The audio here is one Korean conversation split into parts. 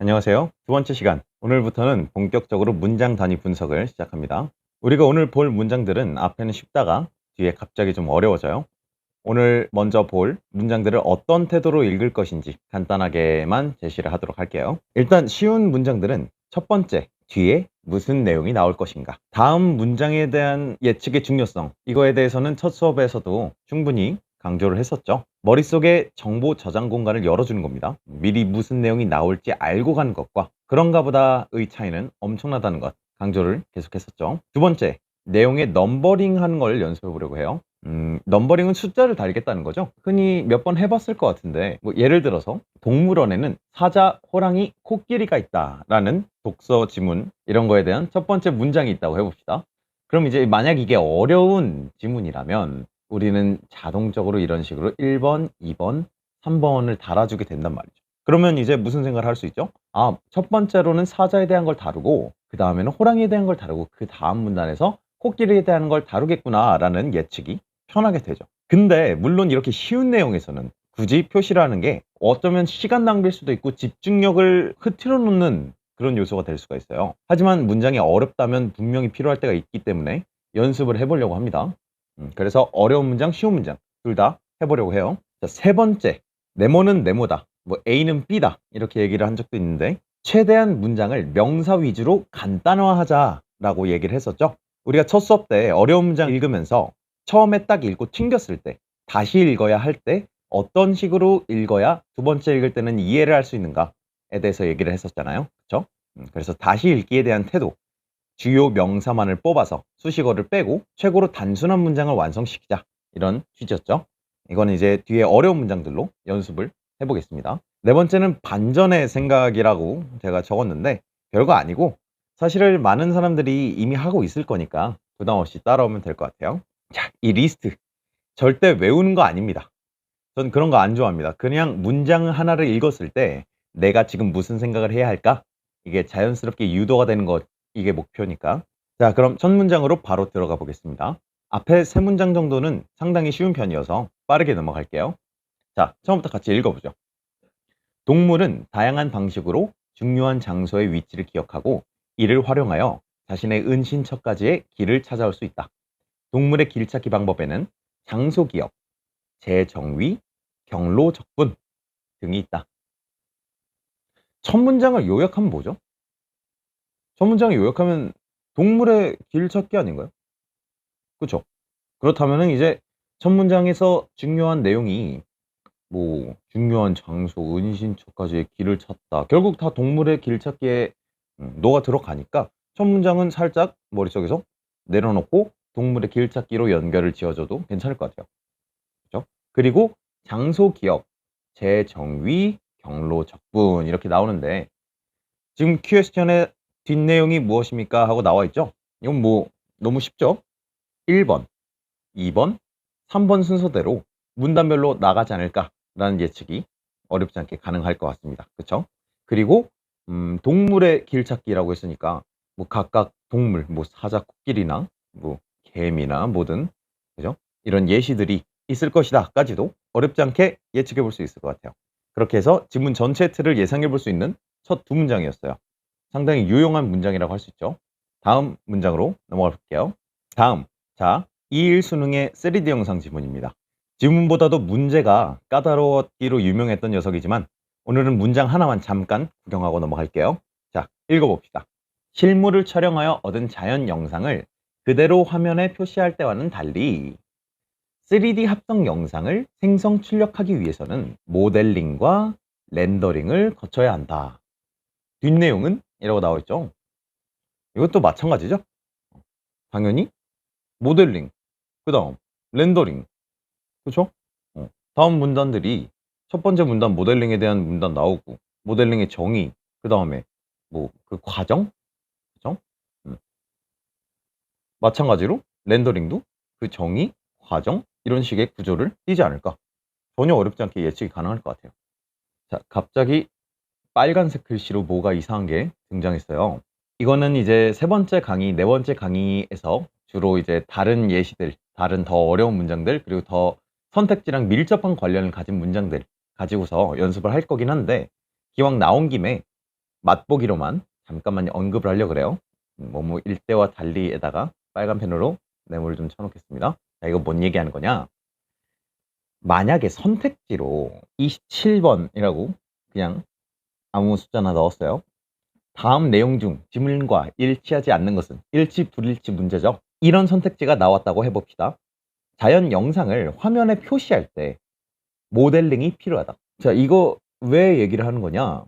안녕하세요. 두 번째 시간. 오늘부터는 본격적으로 문장 단위 분석을 시작합니다. 우리가 오늘 볼 문장들은 앞에는 쉽다가 뒤에 갑자기 좀 어려워져요. 오늘 먼저 볼 문장들을 어떤 태도로 읽을 것인지 간단하게만 제시를 하도록 할게요. 일단 쉬운 문장들은 첫 번째, 뒤에 무슨 내용이 나올 것인가. 다음 문장에 대한 예측의 중요성. 이거에 대해서는 첫 수업에서도 충분히 강조를 했었죠. 머릿속에 정보 저장 공간을 열어주는 겁니다. 미리 무슨 내용이 나올지 알고 가는 것과 그런가 보다의 차이는 엄청나다는 것 강조를 계속했었죠. 두 번째, 내용의 넘버링 하는 걸 연습해 보려고 해요. 넘버링은 숫자를 달겠다는 거죠. 흔히 몇 번 해봤을 것 같은데, 뭐 예를 들어서 동물원에는 사자, 호랑이, 코끼리가 있다라는 독서 지문 이런 거에 대한 첫 번째 문장이 있다고 해봅시다. 그럼 이제 만약 이게 어려운 지문이라면 우리는 자동적으로 이런 식으로 1번, 2번, 3번을 달아주게 된단 말이죠. 그러면 이제 무슨 생각을 할 수 있죠? 아, 첫 번째로는 사자에 대한 걸 다루고 그 다음에는 호랑이에 대한 걸 다루고 그 다음 문단에서 코끼리에 대한 걸 다루겠구나라는 예측이 편하게 되죠. 근데 물론 이렇게 쉬운 내용에서는 굳이 표시를 하는 게 어쩌면 시간 낭비일 수도 있고 집중력을 흐트러 놓는 그런 요소가 될 수가 있어요. 하지만 문장이 어렵다면 분명히 필요할 때가 있기 때문에 연습을 해보려고 합니다. 그래서 어려운 문장, 쉬운 문장 둘 다 해보려고 해요. 자, 세 번째, 네모는 네모다, 뭐 A는 B다 이렇게 얘기를 한 적도 있는데 최대한 문장을 명사 위주로 간단화하자라고 얘기를 했었죠. 우리가 첫 수업 때 어려운 문장 읽으면서 처음에 딱 읽고 튕겼을 때 다시 읽어야 할 때 어떤 식으로 읽어야 두 번째 읽을 때는 이해를 할 수 있는가에 대해서 얘기를 했었잖아요. 그렇죠? 그래서 다시 읽기에 대한 태도, 주요 명사만을 뽑아서 수식어를 빼고 최고로 단순한 문장을 완성시키자 이런 취지였죠. 이거는 이제 뒤에 어려운 문장들로 연습을 해보겠습니다. 네 번째는 반전의 생각이라고 제가 적었는데 별거 아니고 사실을 많은 사람들이 이미 하고 있을 거니까 부담 없이 따라오면 될 것 같아요. 자, 이 리스트 절대 외우는 거 아닙니다. 전 그런 거 안 좋아합니다. 그냥 문장 하나를 읽었을 때 내가 지금 무슨 생각을 해야 할까? 이게 자연스럽게 유도가 되는 것, 이게 목표니까. 자, 그럼 첫 문장으로 바로 들어가 보겠습니다. 앞에 세 문장 정도는 상당히 쉬운 편이어서 빠르게 넘어갈게요. 자, 처음부터 같이 읽어보죠. 동물은 다양한 방식으로 중요한 장소의 위치를 기억하고 이를 활용하여 자신의 은신처까지의 길을 찾아올 수 있다. 동물의 길찾기 방법에는 장소 기억, 재정의, 경로 적분 등이 있다. 첫 문장을 요약하면 뭐죠? 첫 문장을 요약하면 동물의 길찾기 아닌가요? 그쵸? 그렇다면은 이제 첫 문장에서 중요한 내용이 뭐 중요한 장소, 은신처까지의 길을 찾다. 결국 다 동물의 길찾기에 녹아 들어가니까 첫 문장은 살짝 머릿속에서 내려놓고 동물의 길찾기로 연결을 지어줘도 괜찮을 것 같아요. 그죠? 그리고 장소 기억, 재정의, 경로 적분 이렇게 나오는데 지금 퀘스천의 뒷내용이 무엇입니까? 하고 나와 있죠? 이건 뭐 너무 쉽죠? 1번, 2번, 3번 순서대로 문단별로 나가지 않을까라는 예측이 어렵지 않게 가능할 것 같습니다. 그쵸? 그리고 동물의 길찾기라고 했으니까 뭐 각각 동물, 뭐 사자, 코끼리나 뭐 개미나 뭐든 그죠? 이런 예시들이 있을 것이다까지도 어렵지 않게 예측해 볼 수 있을 것 같아요. 그렇게 해서 지문 전체 틀을 예상해 볼 수 있는 첫 두 문장이었어요. 상당히 유용한 문장이라고 할 수 있죠. 다음 문장으로 넘어가 볼게요. 다음, 자, 2일 수능의 3D 영상 지문입니다. 지문보다도 문제가 까다로웠기로 유명했던 녀석이지만 오늘은 문장 하나만 잠깐 구경하고 넘어갈게요. 자, 읽어봅시다. 실물을 촬영하여 얻은 자연 영상을 그대로 화면에 표시할 때와는 달리 3D 합성 영상을 생성 출력하기 위해서는 모델링과 렌더링을 거쳐야 한다. 뒷내용은 이라고 나와 있죠. 이것도 마찬가지죠. 당연히 모델링, 그 다음 렌더링, 그쵸? 다음 문단들이 첫 번째 문단 모델링에 대한 문단 나오고 모델링의 정의, 그 다음에 뭐 그 과정, 그죠? 음, 마찬가지로 렌더링도 그 정의, 과정 이런 식의 구조를 띄지 않을까? 전혀 어렵지 않게 예측이 가능할 것 같아요. 자, 갑자기 빨간색 글씨로 뭐가 이상한 게 등장했어요. 이거는 이제 세 번째 강의, 네 번째 강의에서 주로 이제 다른 예시들, 다른 더 어려운 문장들, 그리고 더 선택지랑 밀접한 관련을 가진 문장들 가지고서 연습을 할 거긴 한데 기왕 나온 김에 맛보기로만 잠깐만 언급을 하려고 그래요. 뭐뭐 일대와 달리에다가 빨간 펜으로 네모를 좀 쳐놓겠습니다. 자, 이거 뭔 얘기하는 거냐? 만약에 선택지로 27번이라고 그냥 아무 숫자나 넣었어요. 다음 내용 중 지문과 일치하지 않는 것은 일치 불일치 문제죠. 이런 선택지가 나왔다고 해봅시다. 자연 영상을 화면에 표시할 때 모델링이 필요하다. 자, 이거 왜 얘기를 하는 거냐?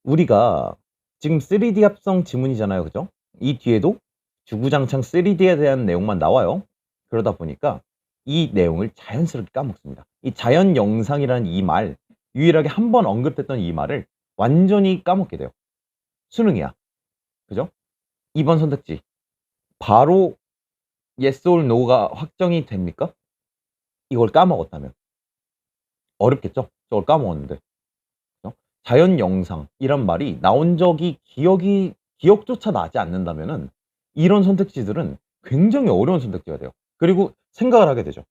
우리가 지금 3D 합성 지문이잖아요, 그죠? 이 뒤에도 주구장창 3D에 대한 내용만 나와요. 그러다 보니까 이 내용을 자연스럽게 까먹습니다. 이 자연 영상이라는 이 말, 유일하게 한 번 언급됐던 이 말을 완전히 까먹게 돼요. 수능이야, 그죠? 2번 선택지 바로 yes or no가 확정이 됩니까? 이걸 까먹었다면 어렵겠죠? 저걸 까먹었는데. 그죠? 자연 영상이란 말이 나온 적이 기억조차 나지 않는다면은 이런 선택지들은 굉장히 어려운 선택지가 돼요. 그리고 생각을 하게 되죠.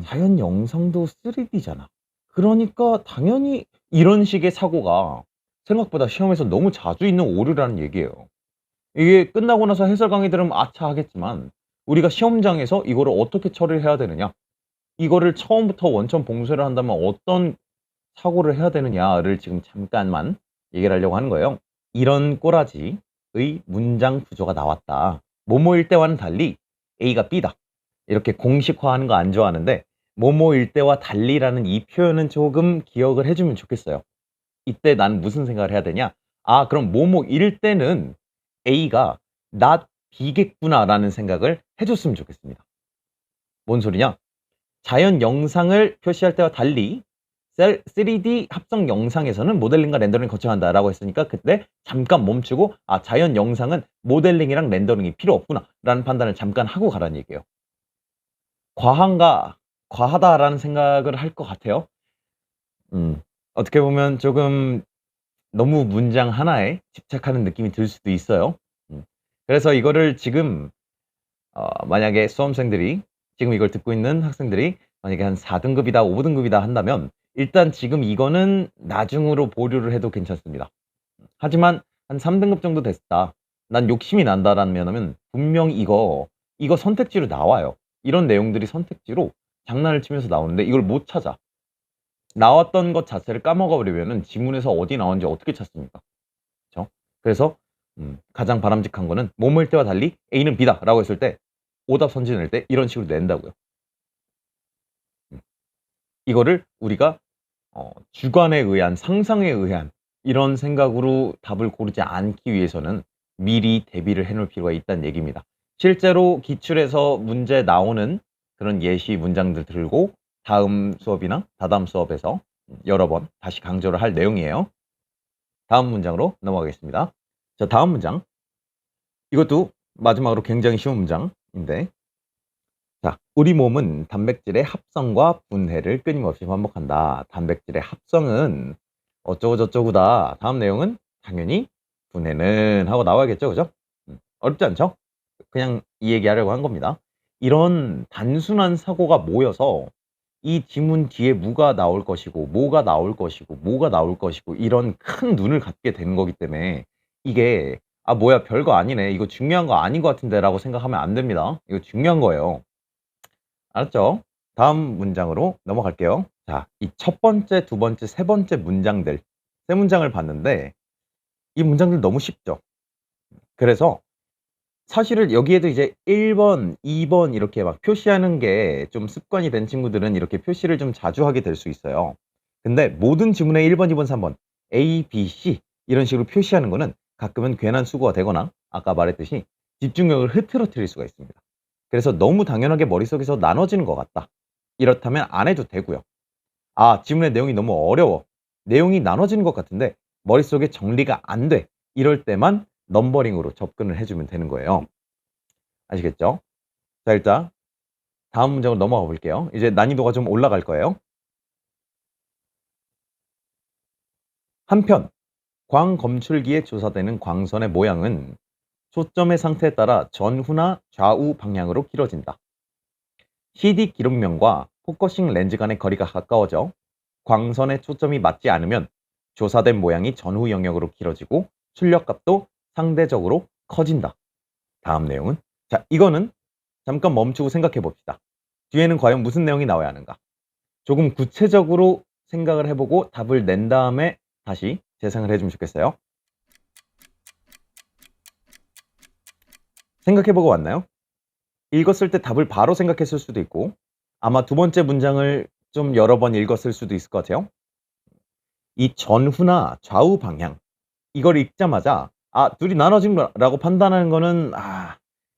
자연 영상도 3D잖아. 그러니까 당연히 이런 식의 사고가 생각보다 시험에서 너무 자주 있는 오류라는 얘기예요. 이게 끝나고 나서 해설 강의 들으면 아차 하겠지만 우리가 시험장에서 이거를 어떻게 처리를 해야 되느냐, 이거를 처음부터 원천 봉쇄를 한다면 어떤 사고를 해야 되느냐를 지금 잠깐만 얘기를 하려고 하는 거예요. 이런 꼬라지의 문장 구조가 나왔다. 뭐뭐일 때와는 달리 A가 B다. 이렇게 공식화하는 거 안 좋아하는데 뭐뭐일 때와 달리라는 이 표현은 조금 기억을 해주면 좋겠어요. 이때 나는 무슨 생각을 해야 되냐? 아, 그럼 뭐뭐일 때는 A가 not B겠구나 라는 생각을 해줬으면 좋겠습니다. 뭔 소리냐? 자연 영상을 표시할 때와 달리 3D 합성 영상에서는 모델링과 렌더링을 거쳐야 한다라고 했으니까 그때 잠깐 멈추고 아, 자연 영상은 모델링이랑 렌더링이 필요 없구나 라는 판단을 잠깐 하고 가라는 얘기예요. 과하다라는 생각을 할 것 같아요. 어떻게 보면 조금 너무 문장 하나에 집착하는 느낌이 들 수도 있어요. 그래서 이거를 지금 만약에 수험생들이 지금 이걸 듣고 있는 학생들이 만약에 한 4등급이다 5등급이다 한다면 일단 지금 이거는 나중으로 보류를 해도 괜찮습니다. 하지만 한 3등급 정도 됐다, 난 욕심이 난다라면 분명 이거 선택지로 나와요. 이런 내용들이 선택지로 장난을 치면서 나오는데 이걸 못 찾아. 나왔던 것 자체를 까먹어 버리면은 지문에서 어디 나온지 어떻게 찾습니까? 그렇죠? 그래서 가장 바람직한 거는 뭐뭐일 때와 달리 A는 B다 라고 했을 때 오답 선지 낼 때 이런 식으로 낸다고요. 이거를 우리가 주관에 의한, 상상에 의한 이런 생각으로 답을 고르지 않기 위해서는 미리 대비를 해 놓을 필요가 있다는 얘기입니다. 실제로 기출에서 문제 나오는 그런 예시 문장들 들고 다음 수업이나 다다음 수업에서 여러 번 다시 강조를 할 내용이에요. 다음 문장으로 넘어가겠습니다. 자, 다음 문장. 이것도 마지막으로 굉장히 쉬운 문장인데, 자, 우리 몸은 단백질의 합성과 분해를 끊임없이 반복한다. 단백질의 합성은 어쩌고저쩌고다. 다음 내용은 당연히 분해는 하고 나와야겠죠, 그죠? 어렵지 않죠? 그냥 이 얘기하려고 한 겁니다. 이런 단순한 사고가 모여서 이 지문 뒤에 뭐가 나올 것이고 뭐가 나올 것이고 뭐가 나올 것이고 이런 큰 눈을 갖게 되는 거기 때문에 이게 아, 뭐야, 별거 아니네, 이거 중요한 거 아닌 것 같은데 라고 생각하면 안 됩니다. 이거 중요한 거예요. 알았죠? 다음 문장으로 넘어갈게요. 자, 이 첫 번째, 두 번째, 세 번째 문장들, 세 문장을 봤는데 이 문장들 너무 쉽죠? 그래서 사실은 여기에도 이제 1번, 2번 이렇게 막 표시하는 게 좀 습관이 된 친구들은 이렇게 표시를 좀 자주 하게 될 수 있어요. 근데 모든 지문에 1번, 2번, 3번, A, B, C 이런 식으로 표시하는 거는 가끔은 괜한 수고가 되거나 아까 말했듯이 집중력을 흐트러뜨릴 수가 있습니다. 그래서 너무 당연하게 머릿속에서 나눠지는 것 같다, 이렇다면 안 해도 되고요. 아, 지문의 내용이 너무 어려워, 내용이 나눠지는 것 같은데 머릿속에 정리가 안 돼, 이럴 때만 넘버링으로 접근을 해주면 되는 거예요. 아시겠죠? 자, 일단 다음 문장으로 넘어가 볼게요. 이제 난이도가 좀 올라갈 거예요. 한편 광 검출기에 조사되는 광선의 모양은 초점의 상태에 따라 전후나 좌우 방향으로 길어진다. CD 기록면과 포커싱 렌즈 간의 거리가 가까워져 광선의 초점이 맞지 않으면 조사된 모양이 전후 영역으로 길어지고 출력값도 상대적으로 커진다. 다음 내용은 자, 이거는 잠깐 멈추고 생각해 봅시다. 뒤에는 과연 무슨 내용이 나와야 하는가? 조금 구체적으로 생각을 해보고 답을 낸 다음에 다시 재생을 해주면 좋겠어요. 생각해보고 왔나요? 읽었을 때 답을 바로 생각했을 수도 있고 아마 두 번째 문장을 좀 여러 번 읽었을 수도 있을 것 같아요. 이 전후나 좌우 방향 이걸 읽자마자 둘이 나눠진 거라고 판단하는 거는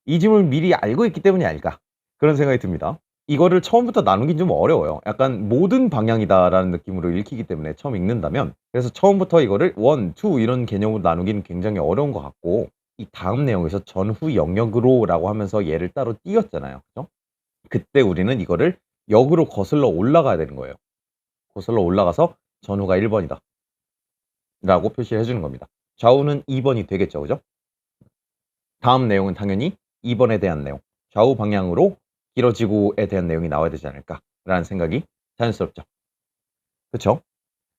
이 점을 미리 알고 있기 때문이 아닐까 그런 생각이 듭니다. 이거를 처음부터 나누긴 좀 어려워요. 약간 모든 방향이다라는 느낌으로 읽히기 때문에 처음 읽는다면 그래서 처음부터 이거를 원, 투 이런 개념으로 나누기는 굉장히 어려운 것 같고 이 다음 내용에서 전후 영역으로라고 하면서 얘를 따로 띄었잖아요. 그죠? 그때 우리는 이거를 역으로 거슬러 올라가야 되는 거예요. 거슬러 올라가서 전후가 1번이다 라고 표시해 주는 겁니다. 좌우는 2번이 되겠죠. 그죠? 다음 내용은 당연히 2번에 대한 내용, 좌우 방향으로 길어지고에 대한 내용이 나와야 되지 않을까라는 생각이 자연스럽죠. 그렇죠?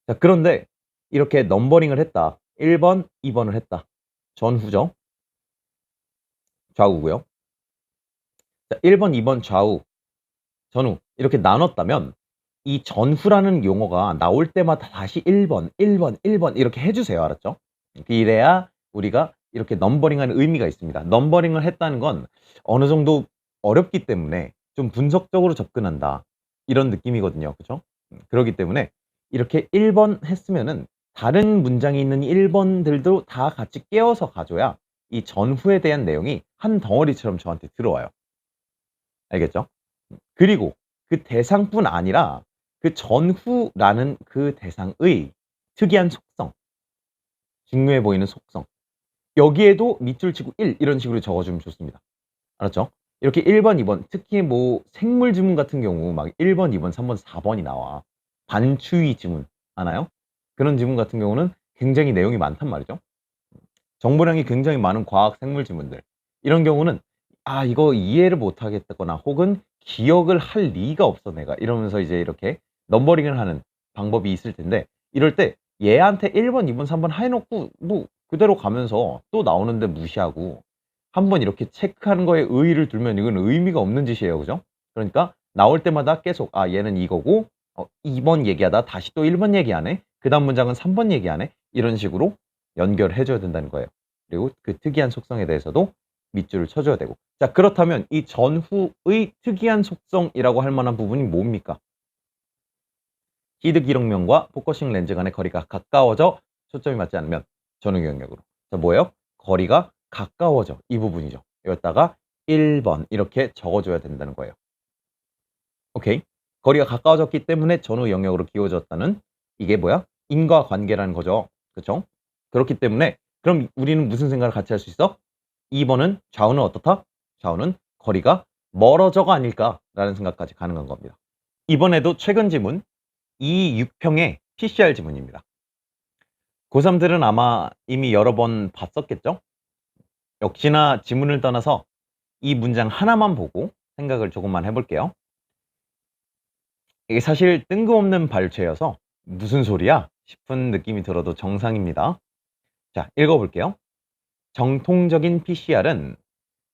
자, 그런데 이렇게 넘버링을 했다. 1번, 2번을 했다. 전후죠. 좌우고요. 자, 1번, 2번 좌우, 전후 이렇게 나눴다면 이 전후라는 용어가 나올 때마다 다시 1번, 1번, 1번 이렇게 해주세요. 알았죠? 이래야 우리가 이렇게 넘버링하는 의미가 있습니다. 넘버링을 했다는 건 어느 정도 어렵기 때문에 좀 분석적으로 접근한다. 이런 느낌이거든요. 그죠? 그렇기 때문에 이렇게 1번 했으면은 다른 문장이 있는 1번들도 다 같이 깨워서 가줘야 이 전후에 대한 내용이 한 덩어리처럼 저한테 들어와요. 알겠죠? 그리고 그 대상뿐 아니라 그 전후라는 그 대상의 특이한 속성, 중요해 보이는 속성 여기에도 밑줄 치고 1 이런 식으로 적어주면 좋습니다. 알았죠? 이렇게 1번, 2번 특히 뭐 생물 지문 같은 경우 막 1번, 2번, 3번, 4번이 나와. 반추위 지문 아나요? 그런 지문 같은 경우는 굉장히 내용이 많단 말이죠. 정보량이 굉장히 많은 과학 생물 지문들 이런 경우는 이거 이해를 못 하겠다거나 혹은 기억을 할 리가 없어 내가 이러면서 이제 이렇게 넘버링을 하는 방법이 있을 텐데 이럴 때 얘한테 1번, 2번, 3번 해놓고 뭐 그대로 가면서 또 나오는데 무시하고 한번 이렇게 체크하는 거에 의의를 두면 이건 의미가 없는 짓이에요. 그죠? 그러니까 나올 때마다 계속 얘는 이거고 2번 얘기하다 다시 또 1번 얘기하네 그 다음 문장은 3번 얘기하네 이런 식으로 연결해 줘야 된다는 거예요. 그리고 그 특이한 속성에 대해서도 밑줄을 쳐줘야 되고 자 그렇다면 이 전후의 특이한 속성이라고 할 만한 부분이 뭡니까? 히드 기록면과 포커싱 렌즈 간의 거리가 가까워져 초점이 맞지 않으면 전후 영역으로 자 뭐예요? 거리가 가까워져 이 부분이죠. 여기다가 1번 이렇게 적어줘야 된다는 거예요. 오케이 거리가 가까워졌기 때문에 전후 영역으로 기울어졌다는 이게 뭐야? 인과관계라는 거죠. 그렇죠? 그렇기 때문에 그럼 우리는 무슨 생각을 같이 할 수 있어? 2번은 좌우는 어떻다? 좌우는 거리가 멀어져가 아닐까라는 생각까지 가능한 겁니다. 이번에도 최근 지문 이6평의 PCR 지문입니다. 고3들은 아마 이미 여러 번 봤었겠죠? 역시나 지문을 떠나서 이 문장 하나만 보고 생각을 조금만 해볼게요. 이게 사실 뜬금없는 발췌여서 무슨 소리야? 싶은 느낌이 들어도 정상입니다. 자, 읽어볼게요. 정통적인 PCR은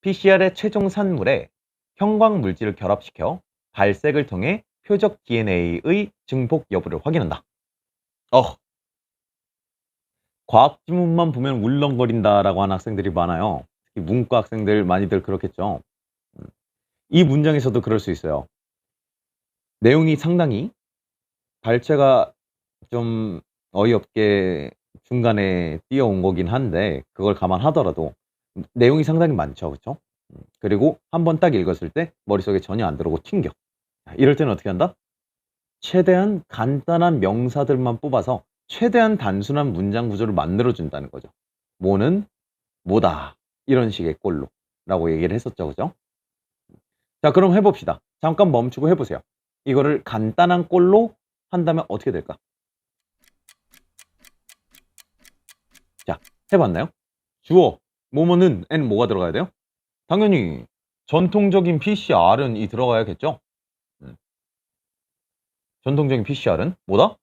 PCR의 최종 산물에 형광 물질을 결합시켜 발색을 통해 표적 DNA의 증폭 여부를 확인한다. 과학 지문만 보면 울렁거린다라고 하는 학생들이 많아요. 특히 문과 학생들 많이들 그렇겠죠. 이 문장에서도 그럴 수 있어요. 내용이 상당히 발췌가 좀 어이없게 중간에 뛰어온 거긴 한데 그걸 감안하더라도 내용이 상당히 많죠. 그쵸? 그리고 한 번 딱 읽었을 때 머릿속에 전혀 안 들어오고 튕겨. 이럴 때는 어떻게 한다? 최대한 간단한 명사들만 뽑아서 최대한 단순한 문장 구조를 만들어 준다는 거죠. 뭐는 뭐다. 이런 식의 꼴로 라고 얘기를 했었죠. 그죠? 자, 그럼 해봅시다. 잠깐 멈추고 해보세요. 이거를 간단한 꼴로 한다면 어떻게 될까? 자, 해봤나요? 주어, 뭐뭐는 엔 뭐가 들어가야 돼요? 당연히 전통적인 PCR은 이 들어가야겠죠? 전통적인 PCR은 뭐다?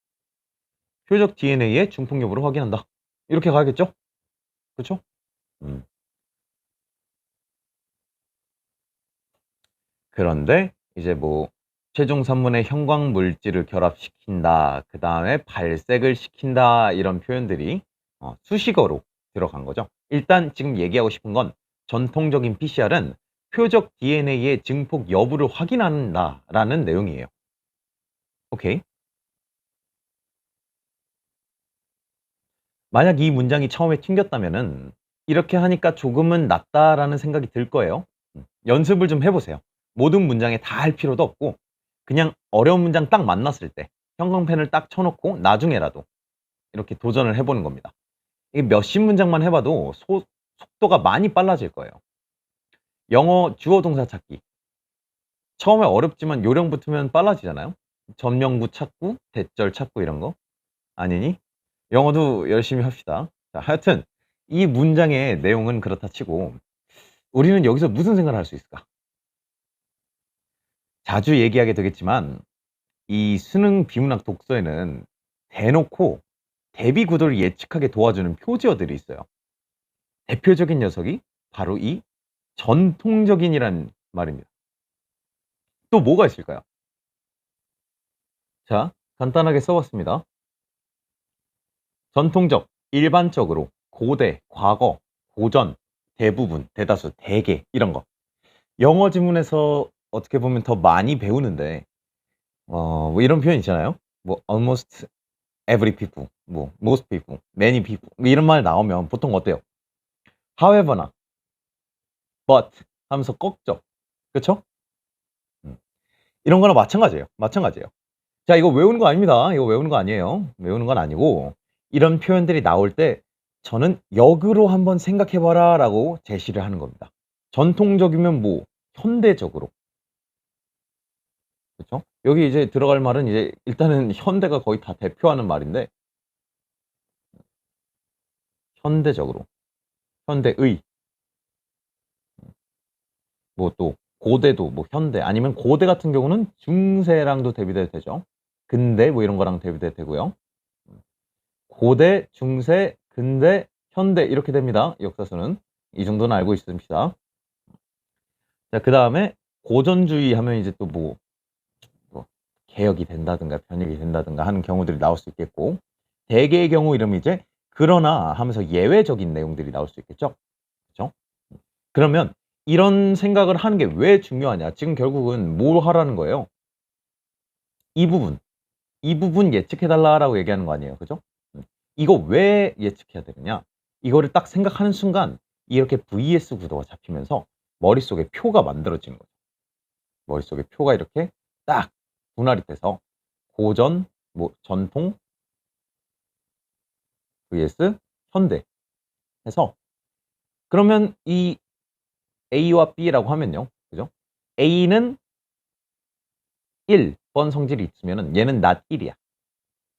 표적 DNA의 중폭 여부를 확인한다. 이렇게 가야겠죠? 그쵸? 음. 그런데 이제 뭐 최종 산문에 형광 물질을 결합시킨다, 그다음에 발색을 시킨다 이런 표현들이 수식어로 들어간 거죠. 일단 지금 얘기하고 싶은 건 전통적인 PCR은 표적 DNA의 증폭 여부를 확인한다라는 내용이에요. 오케이. 만약 이 문장이 처음에 튕겼다면은 이렇게 하니까 조금은 낫다라는 생각이 들 거예요. 연습을 좀 해보세요. 모든 문장에 다 할 필요도 없고 그냥 어려운 문장 딱 만났을 때 형광펜을 딱 쳐놓고 나중에라도 이렇게 도전을 해보는 겁니다. 이게 몇십 문장만 해봐도 속도가 많이 빨라질 거예요. 영어 주어 동사 찾기. 처음에 어렵지만 요령 붙으면 빨라지잖아요. 전명구 찾고 대절 찾고 이런 거. 아니니? 영어도 열심히 합시다. 자, 하여튼 이 문장의 내용은 그렇다 치고 우리는 여기서 무슨 생각을 할 수 있을까? 자주 얘기하게 되겠지만 이 수능 비문학 독서에는 대놓고 대비 구도를 예측하게 도와주는 표지어들이 있어요. 대표적인 녀석이 바로 이 전통적인이란 말입니다. 또 뭐가 있을까요? 자, 간단하게 써봤습니다. 전통적, 일반적으로, 고대, 과거, 고전, 대부분, 대다수, 대개 이런 거. 영어 지문에서 어떻게 보면 더 많이 배우는데 뭐 이런 표현 있잖아요. 뭐 almost every people, 뭐 most people, many people 뭐 이런 말 나오면 보통 어때요? however나 but 하면서 꺾죠. 그쵸? 음. 이런 거나 마찬가지예요. 마찬가지예요. 자, 이거 외우는 거 아닙니다. 이거 외우는 거 아니에요. 외우는 건 아니고 이런 표현들이 나올 때 저는 역으로 한번 생각해 봐라라고 제시를 하는 겁니다. 전통적이면 뭐 현대적으로. 그쵸? 여기 이제 들어갈 말은 이제 일단은 현대가 거의 다 대표하는 말인데 현대적으로, 현대의, 뭐 또 고대도 뭐 현대 아니면 고대 같은 경우는 중세랑도 대비돼도 되죠. 근대 뭐 이런 거랑 대비돼도 되고요. 고대, 중세, 근대, 현대 이렇게 됩니다. 역사서는. 이 정도는 알고 있습시다. 자, 그다음에 고전주의 하면 이제 또 뭐 개혁이 된다든가 변혁이 된다든가 하는 경우들이 나올 수 있겠고 대개의 경우 이러면 이제 그러나 하면서 예외적인 내용들이 나올 수 있겠죠. 그죠? 그러면 이런 생각을 하는 게 왜 중요하냐? 지금 결국은 뭘 하라는 거예요? 이 부분, 이 부분 예측해 달라라고 얘기하는 거 아니에요. 그죠? 이거 왜 예측해야 되느냐? 이거를 딱 생각하는 순간 이렇게 VS 구도가 잡히면서 머릿속에 표가 만들어지는 거죠. 머릿속에 표가 이렇게 딱 분할이 돼서 고전, 뭐 전통, vs 현대 해서 그러면 이 A와 B라고 하면요. 그죠? A는 1번 성질이 있으면은 얘는 not 1이야.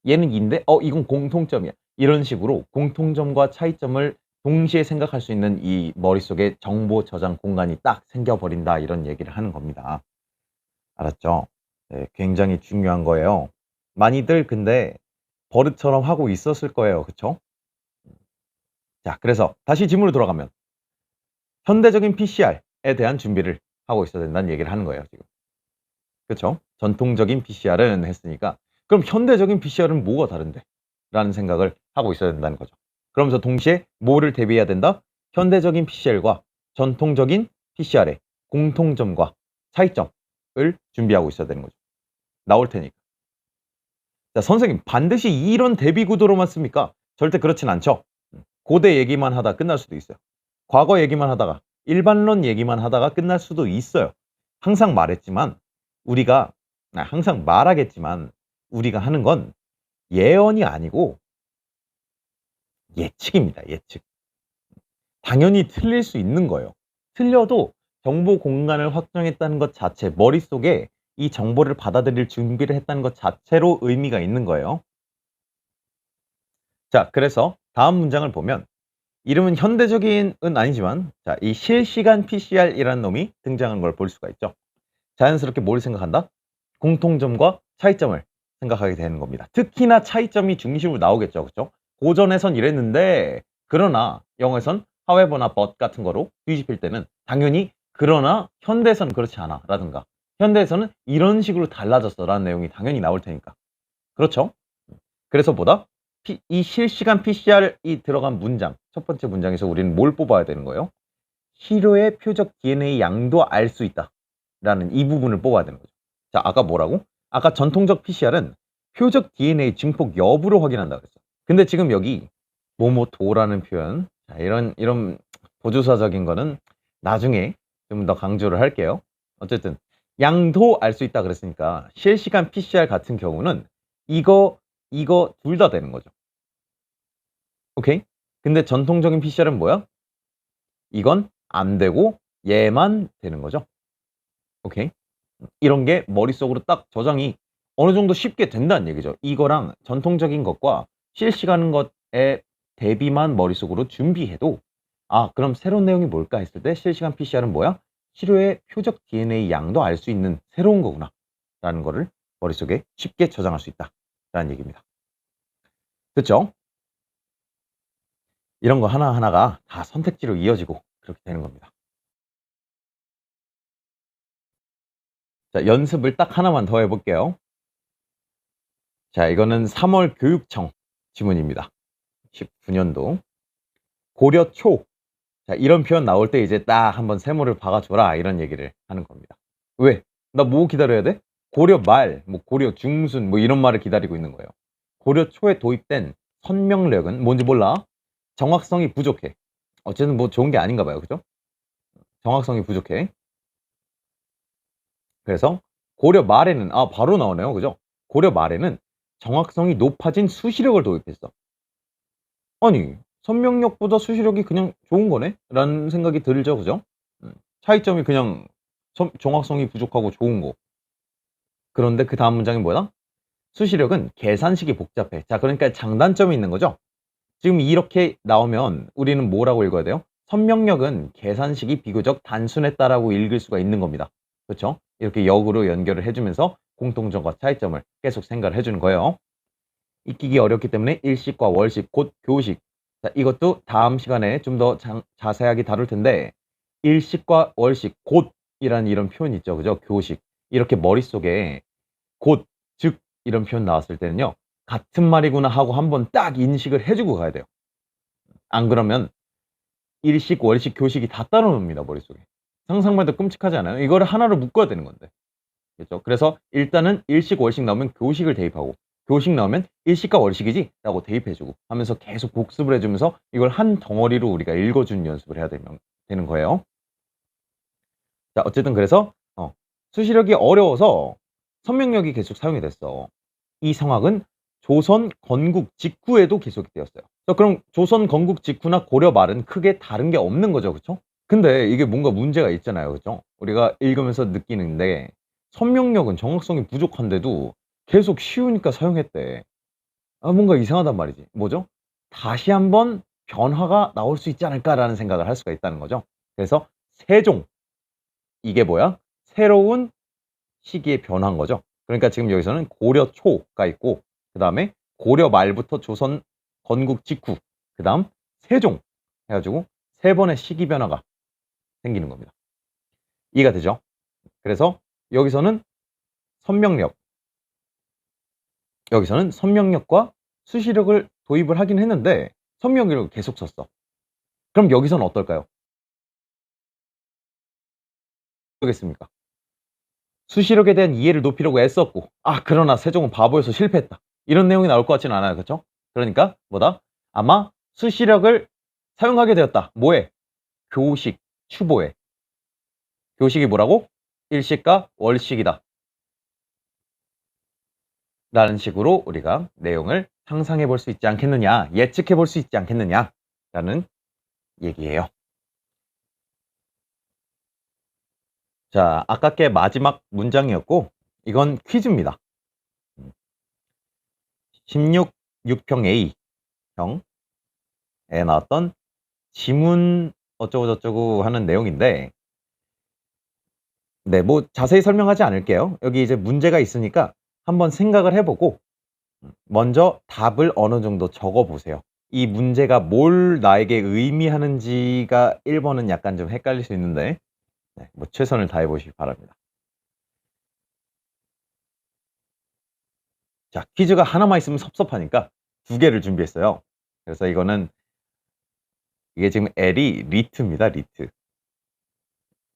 얘는 2인데 이건 공통점이야. 이런 식으로 공통점과 차이점을 동시에 생각할 수 있는 이 머릿속에 정보 저장 공간이 딱 생겨버린다 이런 얘기를 하는 겁니다. 알았죠? 네, 굉장히 중요한 거예요. 많이들 근데 버릇처럼 하고 있었을 거예요. 그쵸? 자, 그래서 다시 질문으로 돌아가면 현대적인 PCR에 대한 준비를 하고 있어야 된다는 얘기를 하는 거예요. 지금. 그쵸? 전통적인 PCR은 했으니까 그럼 현대적인 PCR은 뭐가 다른데? 라는 생각을 하고 있어야 된다는 거죠. 그러면서 동시에 뭐를 대비해야 된다? 현대적인 PCR과 전통적인 PCR의 공통점과 차이점을 준비하고 있어야 되는 거죠. 나올 테니까. 자, 선생님 반드시 이런 대비 구도로만 씁니까? 절대 그렇진 않죠. 고대 얘기만 하다 끝날 수도 있어요. 과거 얘기만 하다가 일반론 얘기만 하다가 끝날 수도 있어요. 항상 말했지만 우리가 항상 말하겠지만 우리가 하는 건 예언이 아니고 예측입니다. 예측. 당연히 틀릴 수 있는 거예요. 틀려도 정보 공간을 확정했다는 것 자체, 머릿속에 이 정보를 받아들일 준비를 했다는 것 자체로 의미가 있는 거예요. 자, 그래서 다음 문장을 보면 이름은 현대적인은 아니지만 자, 이 실시간 PCR이라는 놈이 등장하는 걸 볼 수가 있죠. 자연스럽게 뭘 생각한다? 공통점과 차이점을 생각하게 되는 겁니다. 특히나 차이점이 중심으로 나오겠죠. 그렇죠? 고전에선 이랬는데 그러나 영어에선 however나 but 같은 거로 뒤집힐 때는 당연히 그러나 현대에서는 그렇지 않아 라든가 현대에서는 이런 식으로 달라졌어 라는 내용이 당연히 나올 테니까. 그렇죠? 그래서 뭐다? 이 실시간 PCR이 들어간 문장, 첫 번째 문장에서 우리는 뭘 뽑아야 되는 거예요? 시료의 표적 DNA 양도 알 수 있다 라는 이 부분을 뽑아야 되는 거죠. 자, 아까 뭐라고? 아까 전통적 PCR은 표적 DNA 증폭 여부를 확인한다 그랬어. 근데 지금 여기 뭐뭐도라는 표현, 자, 이런 보조사적인 거는 나중에 좀 더 강조를 할게요. 어쨌든 양도 알 수 있다 그랬으니까 실시간 PCR 같은 경우는 이거 둘 다 되는 거죠. 오케이? 근데 전통적인 PCR은 뭐야? 이건 안 되고 얘만 되는 거죠. 오케이? 이런 게 머릿속으로 딱 저장이 어느 정도 쉽게 된다는 얘기죠. 이거랑 전통적인 것과 실시간 것에 대비만 머릿속으로 준비해도 아, 그럼 새로운 내용이 뭘까 했을 때 실시간 PCR은 뭐야? 치료의 표적 DNA 양도 알 수 있는 새로운 거구나 라는 거를 머릿속에 쉽게 저장할 수 있다 라는 얘기입니다. 됐죠? 이런 거 하나하나가 다 선택지로 이어지고 그렇게 되는 겁니다. 자, 연습을 딱 하나만 더 해볼게요. 자, 이거는 3월 교육청 지문입니다. 19년도. 고려 초. 자, 이런 표현 나올 때 이제 딱 한번 세모를 박아줘라 이런 얘기를 하는 겁니다. 왜? 나 뭐 기다려야 돼? 고려 말, 뭐 고려 중순 뭐 이런 말을 기다리고 있는 거예요. 고려 초에 도입된 선명력은 뭔지 몰라? 정확성이 부족해. 어쨌든 뭐 좋은 게 아닌가 봐요. 그죠? 정확성이 부족해. 그래서 고려 말에는 바로 나오네요. 그죠? 고려 말에는 정확성이 높아진 수시력을 도입했어. 아니, 선명력보다 수시력이 그냥 좋은 거네? 라는 생각이 들죠. 그죠? 차이점이 그냥 정확성이 부족하고 좋은 거. 그런데 그 다음 문장이 뭐야? 수시력은 계산식이 복잡해. 자, 그러니까 장단점이 있는 거죠. 지금 이렇게 나오면 우리는 뭐라고 읽어야 돼요? 선명력은 계산식이 비교적 단순했다라고 읽을 수가 있는 겁니다. 그렇죠? 이렇게 역으로 연결을 해주면서 공통점과 차이점을 계속 생각을 해주는 거예요. 익히기 어렵기 때문에 일식과 월식, 곧 교식. 자, 이것도 다음 시간에 좀 더 자세하게 다룰 텐데 일식과 월식, 곧이라는 이런 표현 있죠. 그죠? 교식. 이렇게 머릿속에 곧, 즉 이런 표현 나왔을 때는요. 같은 말이구나 하고 한번 딱 인식을 해주고 가야 돼요. 안 그러면 일식, 월식, 교식이 다 따로 놉니다. 머릿속에. 상상만 해도 끔찍하지 않아요? 이거를 하나로 묶어야 되는 건데. 그렇죠? 그래서 일단은 일식, 월식 나오면 교식을 대입하고 교식 나오면 일식과 월식이지? 라고 대입해주고 하면서 계속 복습을 해주면서 이걸 한 덩어리로 우리가 읽어주는 연습을 해야 되는 거예요. 자, 어쨌든 그래서 수시력이 어려워서 선명력이 계속 사용이 됐어. 이 성악은 조선 건국 직후에도 계속이 되었어요. 자, 그럼 조선 건국 직후나 고려 말은 크게 다른 게 없는 거죠. 그쵸? 근데 이게 뭔가 문제가 있잖아요. 그죠? 우리가 읽으면서 느끼는데 선명력은 정확성이 부족한데도 계속 쉬우니까 사용했대. 뭔가 이상하단 말이지. 뭐죠? 다시 한번 변화가 나올 수 있지 않을까라는 생각을 할 수가 있다는 거죠. 그래서 세종, 이게 뭐야? 새로운 시기의 변화인 거죠. 그러니까 지금 여기서는 고려 초가 있고 그 다음에 고려 말부터 조선 건국 직후 그 다음 세종 해가지고 세 번의 시기 변화가 생기는 겁니다. 이해가 되죠? 그래서 여기서는 선명력, 여기서는 선명력과 수시력을 도입을 하긴 했는데 선명력을 계속 썼어. 그럼 여기서는 어떨까요? 어떻겠습니까? 수시력에 대한 이해를 높이려고 애썼고 그러나 세종은 바보여서 실패했다. 이런 내용이 나올 것 같지는 않아요. 그렇죠? 그러니까 뭐다? 아마 수시력을 사용하게 되었다. 뭐에? 교식, 추보에. 교식이 뭐라고? 일식과 월식이다. 라는 식으로 우리가 내용을 상상해 볼 수 있지 않겠느냐, 예측해 볼 수 있지 않겠느냐 라는 얘기예요. 자, 아깝게 마지막 문장이었고 이건 퀴즈입니다. 16 6평 A 형에 나왔던 지문 어쩌고저쩌고 하는 내용인데 네, 뭐 자세히 설명하지 않을게요. 여기 이제 문제가 있으니까 한번 생각을 해보고 먼저 답을 어느 정도 적어 보세요. 이 문제가 뭘 나에게 의미하는지가 1 번은 약간 좀 헷갈릴 수 있는데 네 뭐 최선을 다해 보시기 바랍니다. 자 퀴즈가 하나만 있으면 섭섭하니까 2 개를 준비했어요. 그래서 이게 지금 L이 리트입니다, 리트.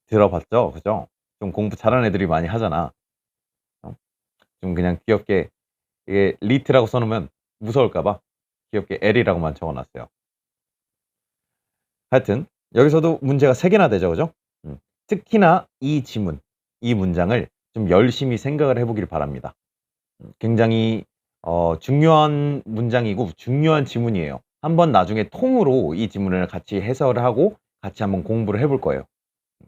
들어봤죠? 그죠? 좀 공부 잘하는 애들이 많이 하잖아. 어 좀 그냥 귀엽게 이게 리트라고 써 놓으면 무서울까 봐 귀엽게 L이라고만 적어 놨어요. 하여튼 여기서도 문제가 3 개나 되죠. 그죠? 특히나 이 지문, 이 문장을 좀 열심히 생각을 해 보길 바랍니다. 굉장히 중요한 문장이고 중요한 지문이에요. 한번 나중에 통으로 이 지문을 같이 해석을 하고 같이 한번 공부를 해볼 거예요.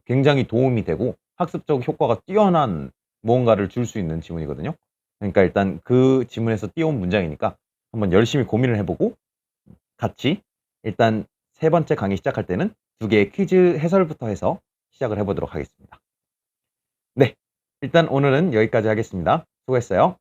굉장히 도움이 되고 학습적 효과가 뛰어난 무언가를 줄 수 있는 지문이거든요. 그러니까 일단 그 지문에서 띄워온 문장이니까 한번 열심히 고민을 해 보고 같이 일단 3 번째 강의 시작할 때는 2 개의 퀴즈 해설부터 해서 시작을 해 보도록 하겠습니다. 네. 일단 오늘은 여기까지 하겠습니다. 수고했어요.